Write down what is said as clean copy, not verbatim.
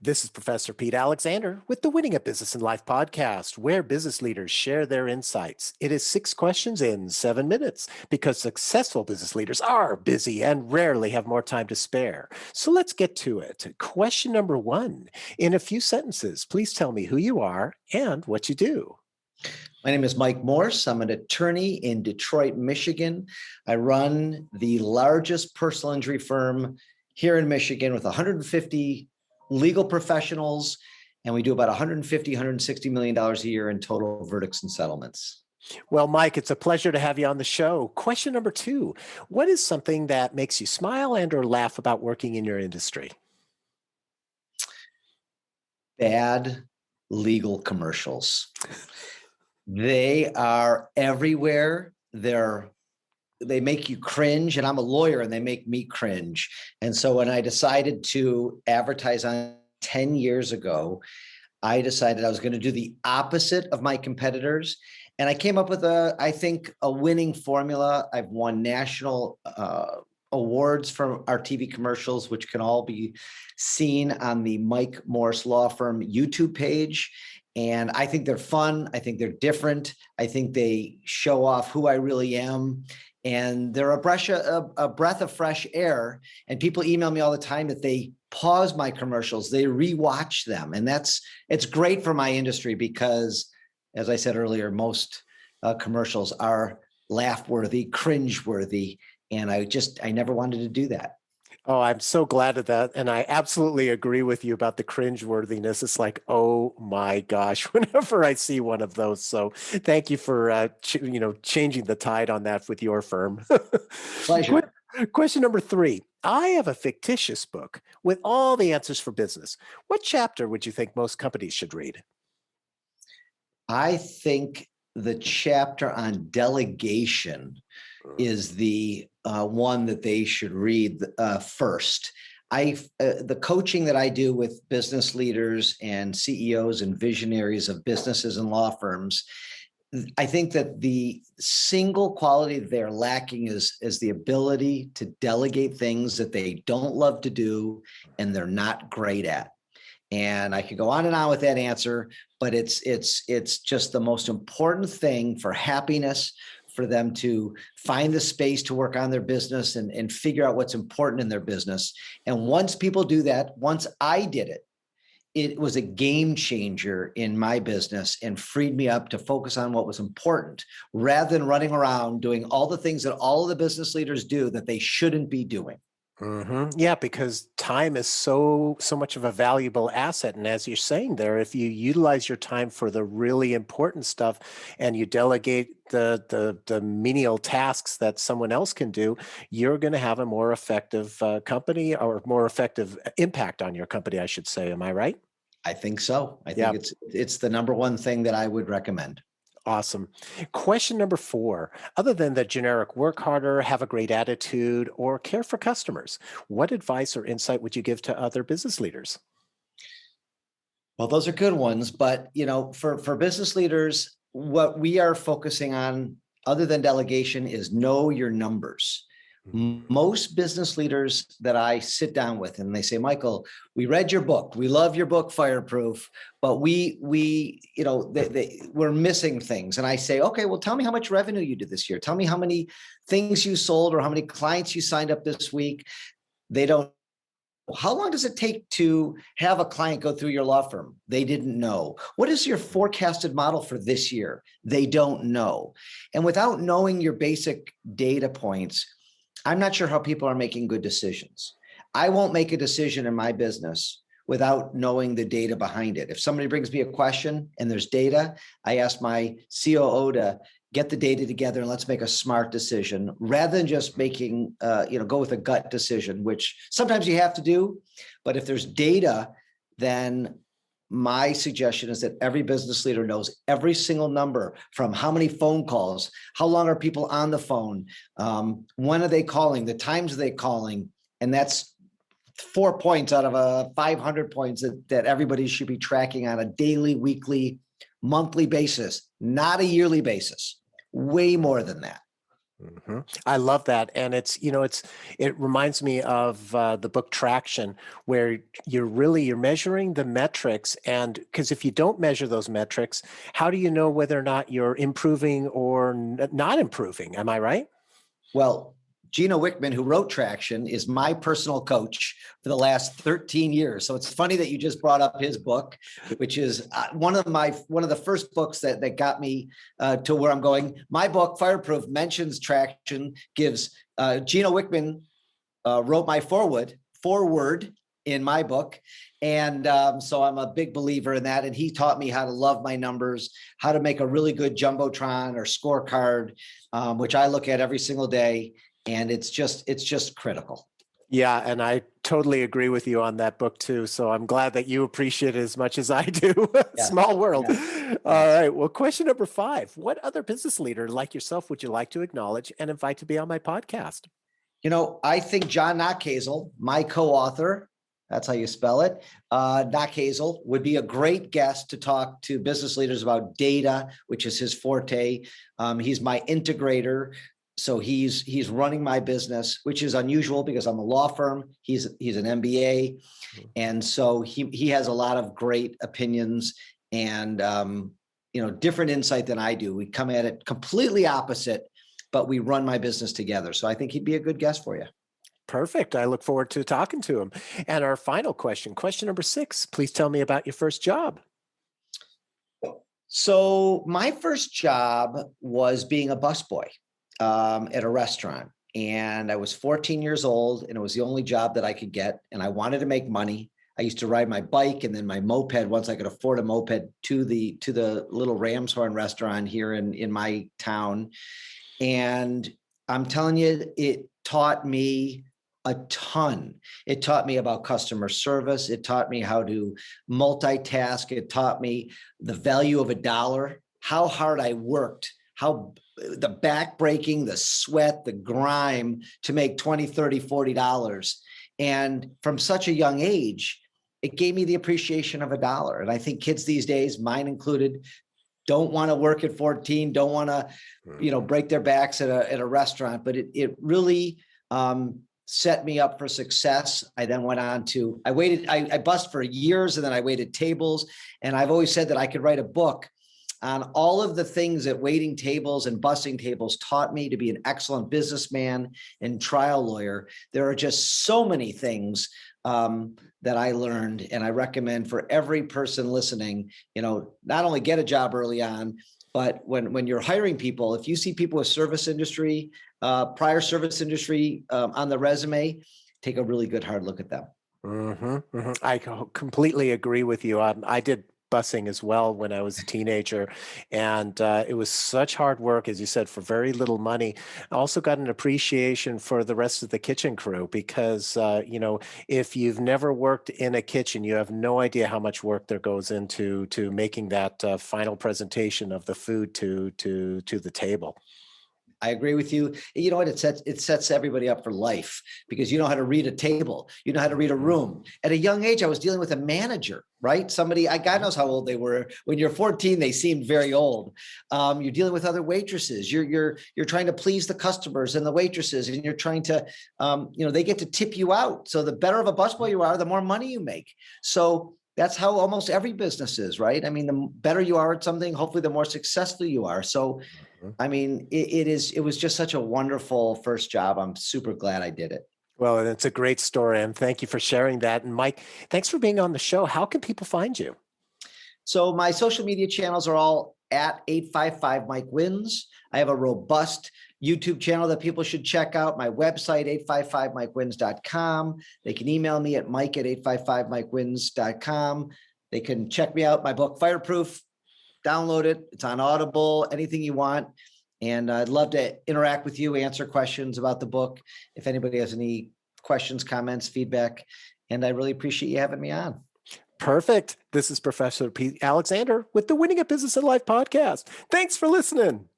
This is Professor Pete Alexander with the Winning at Business and Life podcast, where business leaders share their insights. It is 6 questions in 7 minutes because successful business leaders are busy and rarely have more time to spare. So let's get to it. Question number one. In a few sentences, please tell me who you are and what you do. My name is Mike Morse. I'm an attorney in Detroit, Michigan. I run the largest personal injury firm here in Michigan with 150 legal professionals, and we do about $150, $160 million a year in total verdicts and settlements. Well, Mike, it's a pleasure to have you on the show. Question number two. What is something that makes you smile and or laugh about working in your industry? Bad legal commercials. They are everywhere. They make you cringe, and I'm a lawyer and they make me cringe. And so when I decided to advertise on 10 years ago, I decided I was going to do the opposite of my competitors. And I came up with I think, a winning formula. I've won national awards from our TV commercials, which can all be seen on the Mike Morse Law Firm YouTube page. And I think they're fun. I think they're different. I think they show off who I really am. And they're a breath of fresh air. And people email me all the time that they pause my commercials, they rewatch them. And it's great for my industry because, as I said earlier, most commercials are laugh-worthy, cringe-worthy. And I never wanted to do that. Oh, I'm so glad of that. And I absolutely agree with you about the cringeworthiness. It's like, oh my gosh, whenever I see one of those. So thank you for, changing the tide on that with your firm. Pleasure. Question number three. I have a fictitious book with all the answers for business. What chapter would you think most companies should read? I think the chapter on delegation is the one that they should read first. The coaching that I do with business leaders and CEOs and visionaries of businesses and law firms, I think that the single quality they're lacking is the ability to delegate things that they don't love to do and they're not great at. And I could go on and on with that answer, but it's just the most important thing for happiness, for them to find the space to work on their business and figure out what's important in their business. And once people do that, once I did it, it was a game changer in my business and freed me up to focus on what was important rather than running around doing all the things that all of the business leaders do that they shouldn't be doing. Mm-hmm. Yeah, because time is so much of a valuable asset. And as you're saying there, if you utilize your time for the really important stuff and you delegate the menial tasks that someone else can do, you're going to have a more effective company or more effective impact on your company, I should say. Am I right? I think so. I think it's the number one thing that I would recommend. Awesome. Question number four. Other than the generic work harder, have a great attitude, or care for customers, what advice or insight would you give to other business leaders? Well, those are good ones. But, for business leaders, what we are focusing on other than delegation is know your numbers. Most business leaders that I sit down with and they say, Michael, we read your book. We love your book, Fireproof, but we're missing things. And I say, okay, well, tell me how much revenue you did this year. Tell me how many things you sold or how many clients you signed up this week. They don't. How long does it take to have a client go through your law firm? They didn't know. What is your forecasted model for this year? They don't know. And without knowing your basic data points, I'm not sure how people are making good decisions. I won't make a decision in my business without knowing the data behind it. If somebody brings me a question and there's data, I ask my COO to get the data together and let's make a smart decision rather than just making, go with a gut decision, which sometimes you have to do. But if there's data, then my suggestion is that every business leader knows every single number, from how many phone calls, how long are people on the phone, when are they calling, the times are they calling, and that's 4 points out of 500 points that everybody should be tracking on a daily, weekly, monthly basis, not a yearly basis, way more than that. I love that. And it reminds me of the book Traction, where you're measuring the metrics. And because if you don't measure those metrics, how do you know whether or not you're improving or not improving? Am I right? Well, Gino Wickman, who wrote Traction, is my personal coach for the last 13 years. So it's funny that you just brought up his book, which is one of the first books that got me to where I'm going. My book, Fireproof, mentions Traction, gives Gino Wickman wrote my forward in my book. And so I'm a big believer in that. And he taught me how to love my numbers, how to make a really good Jumbotron or scorecard, which I look at every single day. And it's just critical. Yeah, and I totally agree with you on that book too. So I'm glad that you appreciate it as much as I do. Yes. Small world. Yes. All right. Well, question number 5. What other business leader like yourself would you like to acknowledge and invite to be on my podcast? I think John Knockhazel, my co-author, that's how you spell it, Knockhazel, would be a great guest to talk to business leaders about data, which is his forte. He's my integrator. So he's running my business, which is unusual because I'm a law firm. He's an MBA. And so he has a lot of great opinions and, different insight than I do. We come at it completely opposite, but we run my business together. So I think he'd be a good guest for you. Perfect. I look forward to talking to him. And our final question number 6, please tell me about your first job. So my first job was being a busboy at a restaurant. And I was 14 years old, and it was the only job that I could get. And I wanted to make money. I used to ride my bike and then my moped once I could afford a moped to the little Ramshorn restaurant here in my town. And I'm telling you, it taught me a ton. It taught me about customer service. It taught me how to multitask. It taught me the value of a dollar, how hard I worked, how the back breaking, the sweat, the grime to make $20, $30, $40. And from such a young age, it gave me the appreciation of a dollar. And I think kids these days, mine included, don't want to work at 14, don't want to, break their backs at a restaurant, but it really set me up for success. I then went on to, I bussed for years, and then I waited tables. And I've always said that I could write a book on all of the things that waiting tables and bussing tables taught me to be an excellent businessman and trial lawyer. There are just so many things that I learned, and I recommend for every person listening, not only get a job early on, but when you're hiring people, if you see people with service industry, prior service industry on the resume, take a really good hard look at them. I completely agree with you. I did busing as well when I was a teenager, and it was such hard work, as you said, for very little money. I also got an appreciation for the rest of the kitchen crew because if you've never worked in a kitchen, you have no idea how much work there goes into making that final presentation of the food to the table. I agree with you. You know what? It sets everybody up for life because you know how to read a table. You know how to read a room. At a young age, I was dealing with a manager, right? Somebody, God knows how old they were. When you're 14, they seemed very old. You're dealing with other waitresses. You're trying to please the customers and the waitresses, and you're trying to, they get to tip you out. So the better of a busboy you are, the more money you make. So that's how almost every business is, right? I mean, the better you are at something, hopefully the more successful you are. So, I mean, it was just such a wonderful first job. I'm super glad I did it. Well, and it's a great story, and thank you for sharing that. And Mike, thanks for being on the show. How can people find you? So my social media channels are all at 855 Mike Wins. I have a robust YouTube channel that people should check out. My website, 855mikewins.com. They can email me at mike@855mikewins.com. They can check me out. My book, Fireproof, download it. It's on Audible, anything you want. And I'd love to interact with you, answer questions about the book. If anybody has any questions, comments, feedback, and I really appreciate you having me on. Perfect. This is Professor Pete Alexander with the Winning at Business and Life podcast. Thanks for listening.